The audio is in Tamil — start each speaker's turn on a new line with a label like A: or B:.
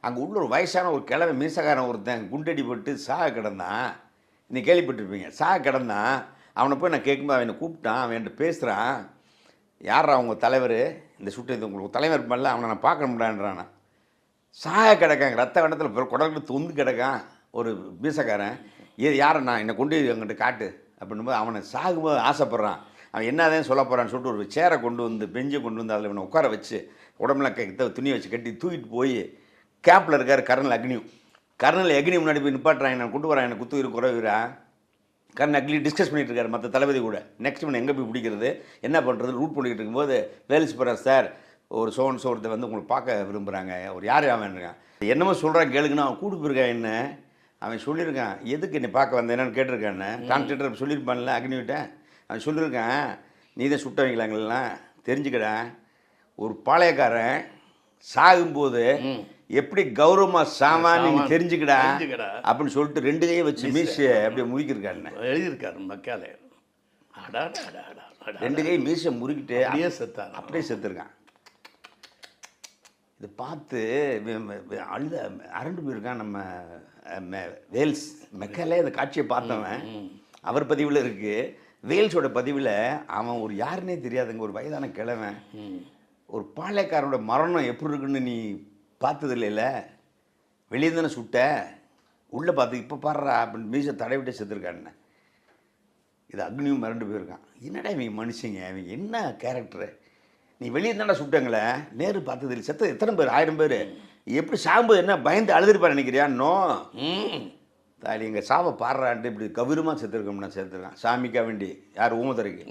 A: அங்கே உள்ள ஒரு வயசான ஒரு கிழமை மீசக்காரன் ஒருத்தன் குண்டடி போட்டு சாக கிடந்தான். நீ கேள்விப்பட்டிருப்பீங்க. சாக கிடந்தான். அவனை போய் நான் கேட்கும்போது அவனை கூப்பிட்டான். அவன் என்கிட்ட பேசுகிறான். யாரா அவங்க தலைவர், இந்த சுட்டு உங்களுக்கு தலைவர் பண்ணல, அவனை நான் பார்க்க முடியான்றான். சாக கிடக்காங்க, ரத்த கண்டத்தில் குடல்கள் தொந்து கிடக்கான் ஒரு மீசக்காரன். யாரண்ணா என்னை கொண்டு எங்கிட்ட காட்டு அப்படின்போது அவனை சாகும்போது ஆசைப்பட்றான். அவன் என்னதான் சொல்ல போகிறான்னு சொல்லிட்டு ஒரு சேரை கொண்டு வந்து பெஞ்சை கொண்டு வந்து அதில் இவனை உட்கார வச்சு உடம்புல துணியை வச்சு கட்டி தூக்கிட்டு போய் கேப்பில் இருக்கார் கர்னல் அக்னி முன்னாடி போய் நிப்பாட்டுறான். என்னை கொண்டு வரான், என்னை குத்து குறைவிரா. கர்னல் அக்னி டிஸ்கஸ் பண்ணிட்டு இருக்காரு மற்ற தளபதி கூட. நெக்ஸ்ட் இவனை எங்கே போய் பிடிக்கிறது, என்ன பண்ணுறது, ரூட் பண்ணிக்கிட்டு இருக்கும்போது வேல்ஸ் போகிறார். சார் ஒரு ஒருத்தர் வந்து உங்களுக்கு பார்க்க விரும்புகிறாங்க. ஒரு யார் அவன் இருக்கான், என்னமோ சொல்கிறான் கேளுங்கன்னு அவன் கூட்டு போயிருக்கான். என்ன அவன் சொல்லியிருக்கான், எதுக்கு என்னை பார்க்க வந்தேன் என்னன்னு கேட்டிருக்கான்னு. கான்ட்ராக்டர் சொல்லியிருப்பான்ல அக்னிவிட்ட. அவன் சொல்லியிருக்கான், நீ தான் சுட்ட வைக்கலாங்கலாம் தெரிஞ்சுக்கடா. ஒரு பாளையக்காரன் சாகும்போது எப்படி கௌரவமாக சாமான் நீங்கள் தெரிஞ்சுக்கடா அப்படின்னு சொல்லிட்டு 2 கையை வச்சு மீசை அப்படியே முறிக்கிருக்கான்னு
B: எழுதியிருக்காரு மக்காலே.
A: 2 கை மீசை முறுக்கிட்டு
B: அப்படியே
A: செத்துருக்கான். இதை பார்த்து அழுத அரண்டு போயிருக்கான் நம்ம வேல்ஸ். மெக்காலே அந்த காட்சியை பார்த்தவன் அவர் பதிவில் இருக்குது. வேல்ஸோட பதிவில் அவன் ஒரு யாருன்னே தெரியாதுங்க, ஒரு வயதான கிழவன். ஒரு பாளையக்காரனோட மரணம் எப்படி இருக்குன்னு நீ பார்த்தது இல்லைல்ல, வெளியே தானே சுட்ட, உள்ளே பார்த்து இப்போ பாடுறா அப்படின்னு மீசை தடவிட்டே செத்துருக்கான்னு. இது அக்னியும் மிரண்டு போயிருக்கான். என்னடா இவங்க மனுஷங்க, இவங்க என்ன கேரக்டரு, நீ வெளியே தானே சுட்டங்களே, நேரு பார்த்தது இல்லை, செத்த எத்தனை பேர், 1000 பேர், எப்படி சாகும்போது என்ன பயந்து அழுதுருப்பா நினைக்கிறியா? நோ தாலி எங்கள் சாவை பாடுறான்ட்டு இப்படி கவிரமாக செத்துருக்கோம்னா செத்துருக்கான். சாமிக்கா வேண்டி யார் ஊமத்துறைக்கு